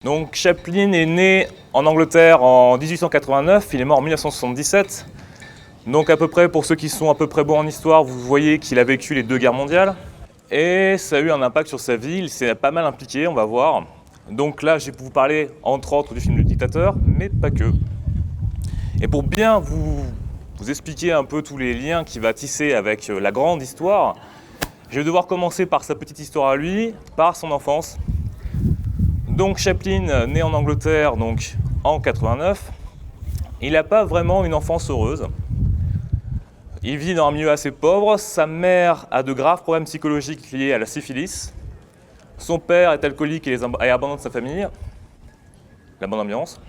Donc Chaplin est né en Angleterre en 1889, il est mort en 1977. Donc à peu près, pour ceux qui sont à peu près bons en histoire, vous voyez qu'il a vécu les 2 guerres mondiales. Et ça a eu un impact sur sa vie, il s'est pas mal impliqué, on va voir. Donc là, je vais vous parler entre autres du film Le Dictateur, mais pas que. Et pour bien vous expliquer un peu tous les liens qu'il va tisser avec la grande histoire, je vais devoir commencer par sa petite histoire à lui, par son enfance. Donc Chaplin, né en Angleterre donc, en 89, il n'a pas vraiment une enfance heureuse. Il vit dans un milieu assez pauvre, sa mère a de graves problèmes psychologiques liés à la syphilis, son père est alcoolique et abandonne sa famille, la bonne ambiance.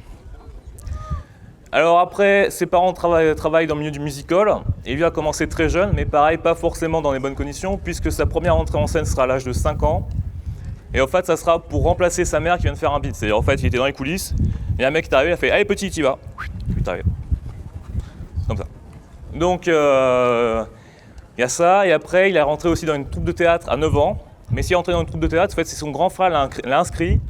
Alors après, ses parents travaillent dans le milieu du musical, et lui a commencé très jeune, mais pareil, pas forcément dans les bonnes conditions, puisque sa première entrée en scène sera à l'âge de 5 ans, et en fait, ça sera pour remplacer sa mère qui vient de faire un beat. C'est-à-dire, en fait, il était dans les coulisses, et un mec est arrivé, il a fait « Allez, petit, t'y vas !» Puis t'arrives. Comme ça. Donc, il y a ça, et après, il est rentré aussi dans une troupe de théâtre à 9 ans. Mais s'il est rentré dans une troupe de théâtre, en fait, c'est son grand frère l'a inscrit,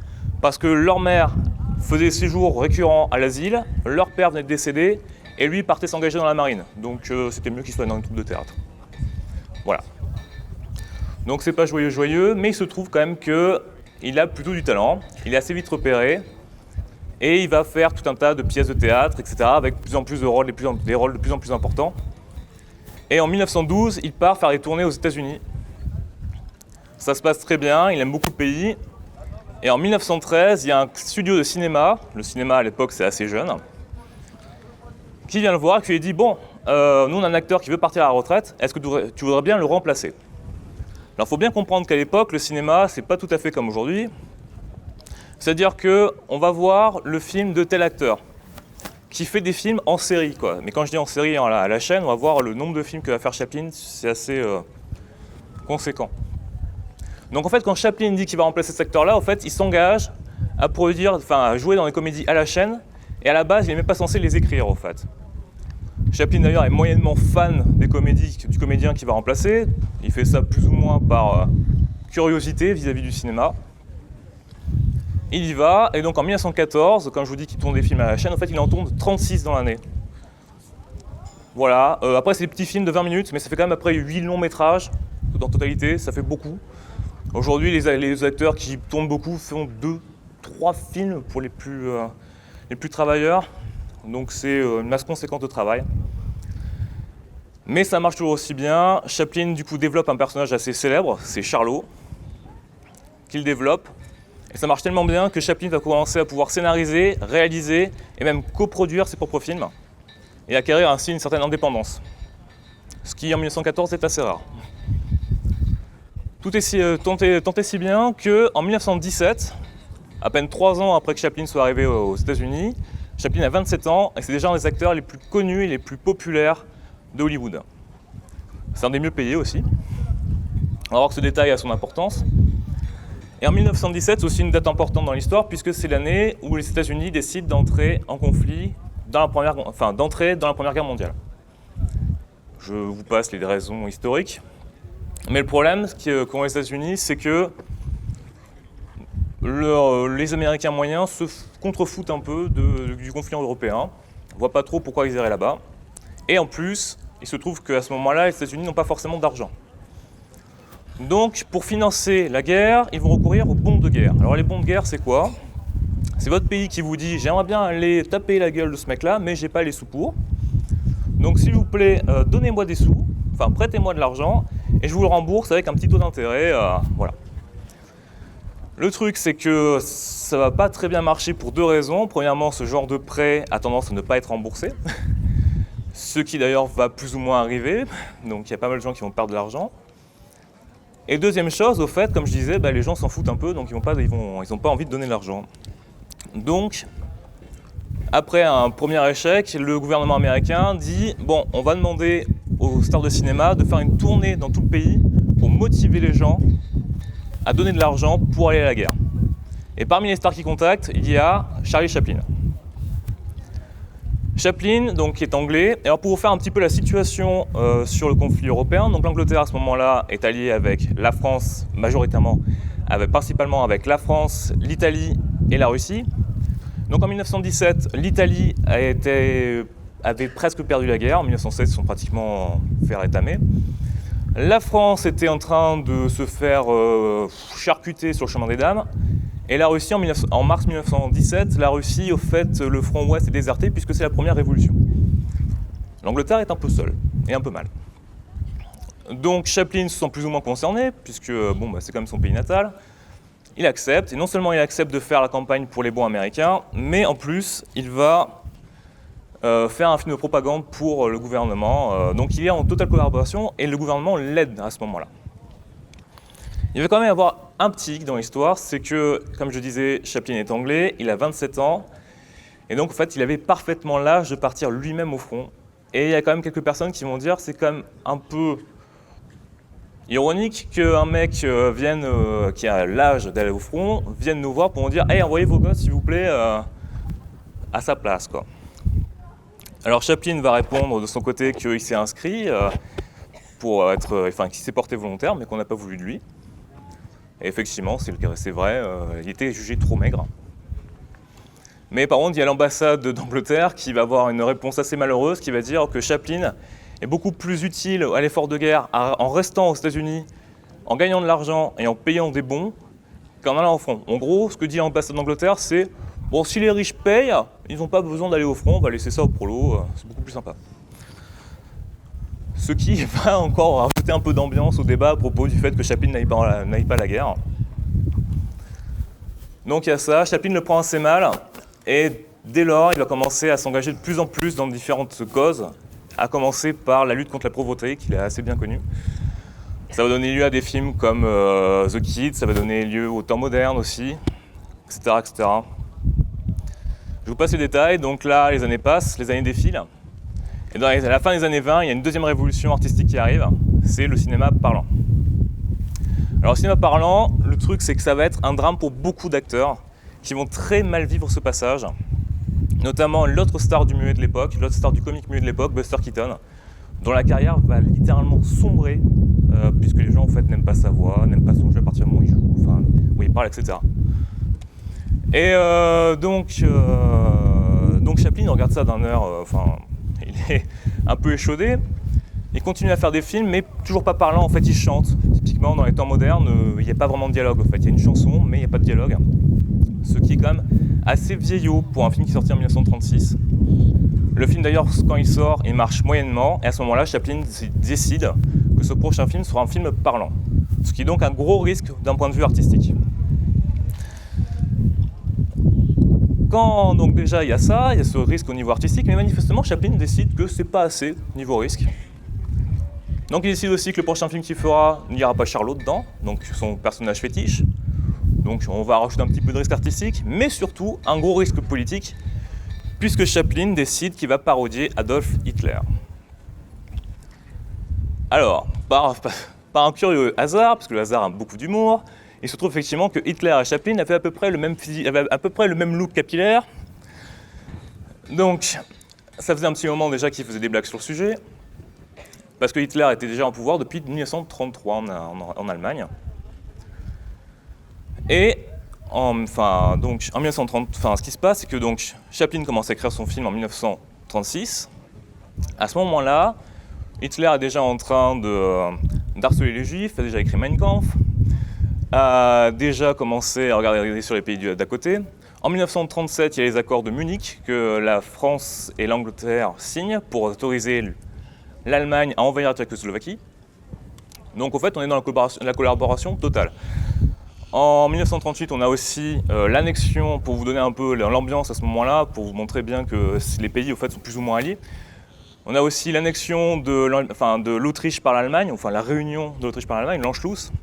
parce que leur mère faisait séjours récurrents à l'asile, leur père venait de décéder, et lui partait s'engager dans la marine. Donc, c'était mieux qu'il soit dans une troupe de théâtre. Voilà. Donc c'est pas joyeux, mais il se trouve quand même qu'il a plutôt du talent, il est assez vite repéré, et il va faire tout un tas de pièces de théâtre, etc., avec de plus en plus de rôles, des rôles de plus en plus importants. Et en 1912, il part faire des tournées aux États-Unis. Ça se passe très bien, il aime beaucoup le pays. Et en 1913, il y a un studio de cinéma, le cinéma à l'époque c'est assez jeune, qui vient le voir et qui lui dit « Bon, nous on a un acteur qui veut partir à la retraite, est-ce que tu voudrais bien le remplacer ?» Alors il faut bien comprendre qu'à l'époque, le cinéma, c'est pas tout à fait comme aujourd'hui. C'est-à-dire qu'on va voir le film de tel acteur, qui fait des films en série, quoi. Mais quand je dis en série à la chaîne, on va voir le nombre de films que va faire Chaplin, c'est assez conséquent. Donc en fait, quand Chaplin dit qu'il va remplacer cet acteur-là, en fait, il s'engage à jouer dans les comédies à la chaîne, et à la base, il n'est même pas censé les écrire, en fait. Chaplin d'ailleurs est moyennement fan des comédies du comédien qu'il va remplacer. Il fait ça plus ou moins par curiosité vis-à-vis du cinéma. Il y va, et donc en 1914, quand je vous dis qu'il tourne des films à la chaîne, en fait il en tourne 36 dans l'année. Voilà, après c'est des petits films de 20 minutes, mais ça fait quand même après 8 longs métrages, en totalité, ça fait beaucoup. Aujourd'hui les acteurs qui tournent beaucoup font 2-3 films pour les plus travailleurs. Donc c'est une masse conséquente de travail. Mais ça marche toujours aussi bien. Chaplin du coup développe un personnage assez célèbre, c'est Charlot, qu'il développe. Et ça marche tellement bien que Chaplin va commencer à pouvoir scénariser, réaliser et même coproduire ses propres films et acquérir ainsi une certaine indépendance. Ce qui en 1914 est assez rare. Tout est tant si bien qu'en 1917, à peine 3 ans après que Chaplin soit arrivé aux États-Unis, Chaplin a 27 ans et c'est déjà un des acteurs les plus connus et les plus populaires de Hollywood. C'est un des mieux payés aussi. On va voir que ce détail a son importance. Et en 1917, c'est aussi une date importante dans l'histoire puisque c'est l'année où les États-Unis décident d'entrer en conflit, d'entrer dans la Première Guerre mondiale. Je vous passe les raisons historiques. Mais le problème qu'ont les États-Unis, c'est que les Américains moyens se contrefoutent un peu du conflit européen. On ne voit pas trop pourquoi ils iraient là-bas. Et en plus, il se trouve qu'à ce moment-là, les États-Unis n'ont pas forcément d'argent. Donc, pour financer la guerre, ils vont recourir aux bombes de guerre. Alors les bombes de guerre, c'est quoi? C'est votre pays qui vous dit « J'aimerais bien aller taper la gueule de ce mec-là, mais j'ai pas les sous pour. Donc s'il vous plaît, donnez-moi des sous, prêtez-moi de l'argent, et je vous le rembourse avec un petit taux d'intérêt. » Voilà. Le truc, c'est que ça va pas très bien marcher pour 2 raisons. Premièrement, ce genre de prêt a tendance à ne pas être remboursé, ce qui d'ailleurs va plus ou moins arriver, donc il y a pas mal de gens qui vont perdre de l'argent. Et deuxième chose, au fait, comme je disais, les gens s'en foutent un peu, donc ils n'ont pas envie de donner de l'argent. Donc, après un premier échec, le gouvernement américain dit « Bon, on va demander aux stars de cinéma de faire une tournée dans tout le pays pour motiver les gens à donner de l'argent pour aller à la guerre. » Et parmi les stars qui contactent, il y a Charlie Chaplin. Chaplin, donc, qui est anglais. Et alors pour vous faire un petit peu la situation sur le conflit européen, donc l'Angleterre à ce moment-là est alliée avec la France, majoritairement, principalement avec la France, l'Italie et la Russie. Donc en 1917, l'Italie avait presque perdu la guerre. En 1916, ils sont pratiquement fait rétamer. La France était en train de se faire charcuter sur le chemin des dames. Et la Russie, en mars 1917, la Russie, au fait, le front ouest est déserté puisque c'est la première révolution. L'Angleterre est un peu seule et un peu mal. Donc Chaplin se sent plus ou moins concerné, puisque c'est quand même son pays natal. Il accepte, et non seulement il accepte de faire la campagne pour les bons américains, mais en plus, il va faire un film de propagande pour le gouvernement. Donc il est en totale collaboration, et le gouvernement l'aide à ce moment-là. Il va quand même y avoir un petit hic dans l'histoire, c'est que, comme je disais, Chaplin est anglais, il a 27 ans, et donc en fait, il avait parfaitement l'âge de partir lui-même au front. Et il y a quand même quelques personnes qui vont dire que c'est quand même un peu ironique qu'un mec qui a l'âge d'aller au front vienne nous voir pour nous dire « Hey, envoyez vos gosses, s'il vous plaît, à sa place. » quoi. Alors Chaplin va répondre de son côté qu'il s'est inscrit qu'il s'est porté volontaire, mais qu'on n'a pas voulu de lui. Et effectivement, c'est vrai, il était jugé trop maigre. Mais par contre, il y a l'ambassade d'Angleterre qui va avoir une réponse assez malheureuse, qui va dire que Chaplin est beaucoup plus utile à l'effort de guerre en restant aux États-Unis, en gagnant de l'argent et en payant des bons, qu'en allant au front. En gros, ce que dit l'ambassade d'Angleterre, c'est « Bon, si les riches payent, ils n'ont pas besoin d'aller au front, on va laisser ça au prolo, c'est beaucoup plus sympa. » Ce qui va encore rajouter un peu d'ambiance au débat à propos du fait que Chaplin n'aille pas à la guerre. Donc il y a ça, Chaplin le prend assez mal, et dès lors, il va commencer à s'engager de plus en plus dans différentes causes, à commencer par la lutte contre la pauvreté, qu'il est assez bien connu. Ça va donner lieu à des films comme The Kid, ça va donner lieu au temps moderne aussi, etc., etc. Je vous passe les détails, donc là, les années passent, les années défilent. Et à la fin des années 20, il y a une deuxième révolution artistique qui arrive, c'est le cinéma parlant. Alors le cinéma parlant, le truc c'est que ça va être un drame pour beaucoup d'acteurs qui vont très mal vivre ce passage, notamment l'autre star du muet de l'époque, l'autre star du comique muet de l'époque, Buster Keaton, dont la carrière va littéralement sombrer, puisque les gens en fait n'aiment pas sa voix, n'aiment pas son jeu à partir du moment où il joue, où il parle, etc. Et donc Chaplin regarde ça d'un air, il est un peu échaudé. Il continue à faire des films, mais toujours pas parlant. En fait, il chante. Typiquement, dans les temps modernes, il n'y a pas vraiment de dialogue. En fait, il y a une chanson, mais il n'y a pas de dialogue. Ce qui est quand même assez vieillot pour un film qui est sorti en 1936. Le film, d'ailleurs, quand il sort, il marche moyennement. Et à ce moment-là, Chaplin décide que ce prochain film sera un film parlant. Ce qui est donc un gros risque d'un point de vue artistique. Quand donc déjà il y a ça, il y a ce risque au niveau artistique, mais manifestement Chaplin décide que c'est pas assez niveau risque. Donc il décide aussi que le prochain film qu'il fera n'ira pas Charlot dedans, donc son personnage fétiche. Donc on va rajouter un petit peu de risque artistique, mais surtout un gros risque politique, puisque Chaplin décide qu'il va parodier Adolf Hitler. Alors, par un curieux hasard, parce que le hasard a beaucoup d'humour, il se trouve effectivement que Hitler et Chaplin avaient à peu près le même look capillaire. Donc, ça faisait un petit moment déjà qu'ils faisaient des blagues sur le sujet, parce que Hitler était déjà en pouvoir depuis 1933 en Allemagne. Et en 1930, ce qui se passe, c'est que donc Chaplin commence à écrire son film en 1936. À ce moment-là, Hitler est déjà en train d'harceler les Juifs, a déjà écrit Mein Kampf, a déjà commencé à regarder sur les pays d'à côté. En 1937, il y a les accords de Munich que la France et l'Angleterre signent pour autoriser l'Allemagne à envahir la Tchécoslovaquie. Donc en fait, on est dans la collaboration totale. En 1938, on a aussi l'annexion, pour vous donner un peu l'ambiance à ce moment-là, pour vous montrer bien que les pays au fait, sont plus ou moins alliés. On a aussi l'annexion de l'Autriche par l'Allemagne, enfin la réunion de l'Autriche par l'Allemagne, l'Anschluss,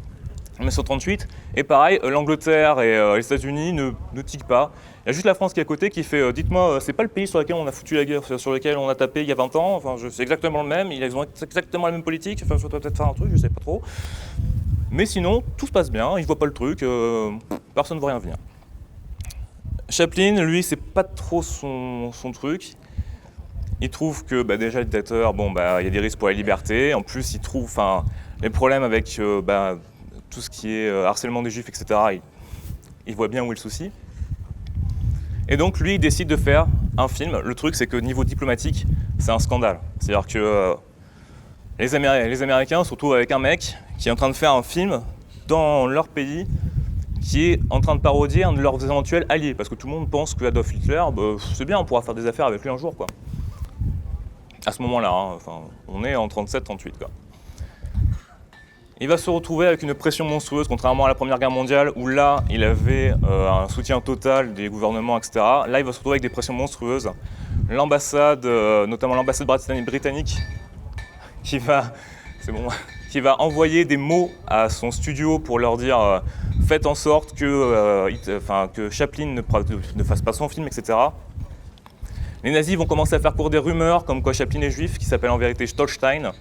en 1938. Et pareil, l'Angleterre et les États-Unis ne tiquent pas. Il y a juste la France qui est à côté qui fait dites-moi, c'est pas le pays sur lequel on a foutu la guerre, sur lequel on a tapé il y a 20 ans, c'est exactement le même, ils ont exactement la même politique, je dois peut-être faire un truc, je sais pas trop. Mais sinon, tout se passe bien, ils voient pas le truc, personne ne voit rien venir. Chaplin, lui, c'est pas trop son truc. Il trouve que déjà le dictateur, il y a des risques pour la liberté. En plus, il trouve les problèmes avec tout ce qui est harcèlement des juifs, etc. Il voit bien où est le souci. Et donc lui, il décide de faire un film. Le truc, c'est que niveau diplomatique, c'est un scandale. C'est-à-dire que les Américains se retrouvent avec un mec qui est en train de faire un film dans leur pays qui est en train de parodier un de leurs éventuels alliés. Parce que tout le monde pense que Adolf Hitler, c'est bien, on pourra faire des affaires avec lui un jour, quoi. À ce moment-là, hein, enfin, on est en 37-38, quoi. Il va se retrouver avec une pression monstrueuse, contrairement à la Première Guerre mondiale, où là, il avait un soutien total des gouvernements, etc. Là, il va se retrouver avec des pressions monstrueuses. L'ambassade, notamment l'ambassade britannique, qui va envoyer des mots à son studio pour leur dire faites en sorte que Chaplin ne fasse pas son film, etc. Les nazis vont commencer à faire courir des rumeurs comme quoi Chaplin est juif, qui s'appelle en vérité Stolstein,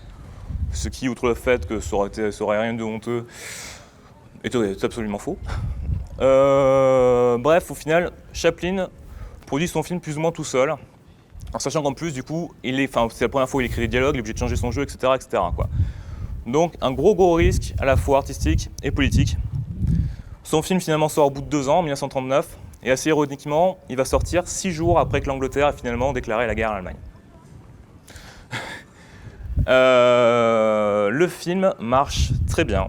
ce qui, outre le fait que ça aurait rien de honteux, est absolument faux. Bref, au final, Chaplin produit son film plus ou moins tout seul, en sachant qu'en plus, du coup, c'est la première fois où il écrit des dialogues, il est obligé de changer son jeu, etc. etc. quoi. Donc, un gros risque, à la fois artistique et politique. Son film, finalement, sort au bout de 2 ans, en 1939, et assez ironiquement, il va sortir 6 jours après que l'Angleterre ait finalement déclaré la guerre à l'Allemagne. Le film marche très bien.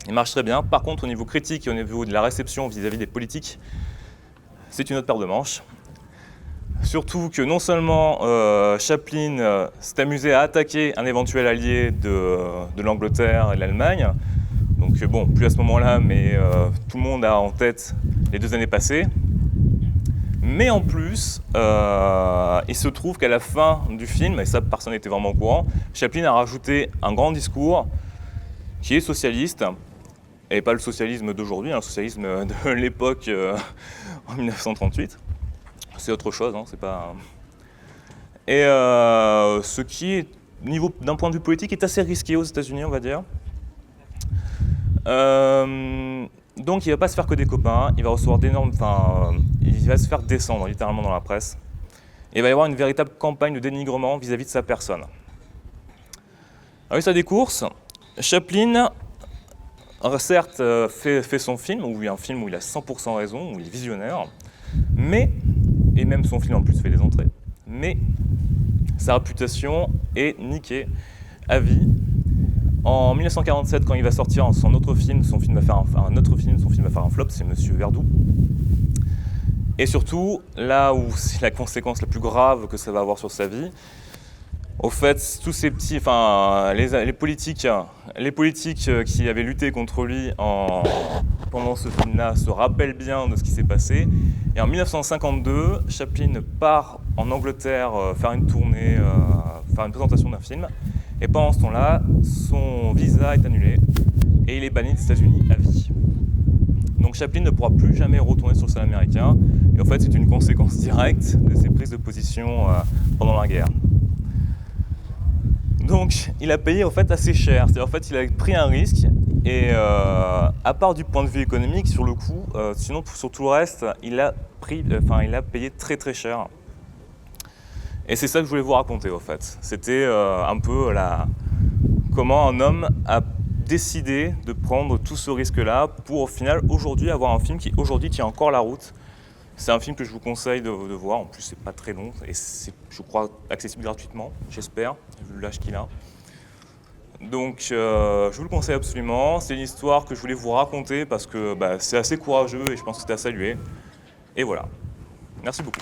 Il marche très bien. Par contre, au niveau critique et au niveau de la réception vis-à-vis des politiques, c'est une autre paire de manches. Surtout que non seulement Chaplin s'est amusé à attaquer un éventuel allié de l'Angleterre et de l'Allemagne, donc bon, plus à ce moment-là, mais tout le monde a en tête les 2 années passées. Mais en plus, il se trouve qu'à la fin du film, et ça personne n'était vraiment au courant, Chaplin a rajouté un grand discours qui est socialiste, et pas le socialisme d'aujourd'hui, le socialisme de l'époque en 1938. C'est autre chose, hein, c'est pas... Et ce qui, d'un point de vue politique, est assez risqué aux États-Unis, on va dire. Donc il ne va pas se faire que des copains, il va recevoir il va se faire descendre littéralement dans la presse. Et il va y avoir une véritable campagne de dénigrement vis-à-vis de sa personne. Alors il a des courses. Chaplin, certes, fait son film, où il y a un film où il a 100% raison, où il est visionnaire, et même son film en plus fait des entrées, mais sa réputation est niquée à vie. En 1947, quand il va sortir son autre film, son film va faire un flop, c'est Monsieur Verdoux. Et surtout, là où c'est la conséquence la plus grave que ça va avoir sur sa vie, au fait, tous ces petits, les politiques qui avaient lutté contre lui pendant ce film-là se rappellent bien de ce qui s'est passé. Et en 1952, Chaplin part en Angleterre faire une tournée, faire une présentation d'un film. Et pendant ce temps-là, son visa est annulé et il est banni des États-Unis à vie. Donc Chaplin ne pourra plus jamais retourner sur le sol américain. Et en fait, c'est une conséquence directe de ses prises de position pendant la guerre. Donc, il a payé en fait assez cher. C'est-à-dire, en fait, il a pris un risque et à part du point de vue économique, sur le coup, sinon sur tout le reste, il a payé très très cher. Et c'est ça que je voulais vous raconter, en fait. C'était un peu comment un homme a décidé de prendre tout ce risque-là pour, au final, aujourd'hui, avoir un film qui, aujourd'hui, tient encore la route. C'est un film que je vous conseille de voir. En plus, c'est pas très long et c'est, je crois, accessible gratuitement, j'espère, vu l'âge qu'il a. Donc, je vous le conseille absolument. C'est une histoire que je voulais vous raconter parce que c'est assez courageux et je pense que c'était à saluer. Et voilà. Merci beaucoup.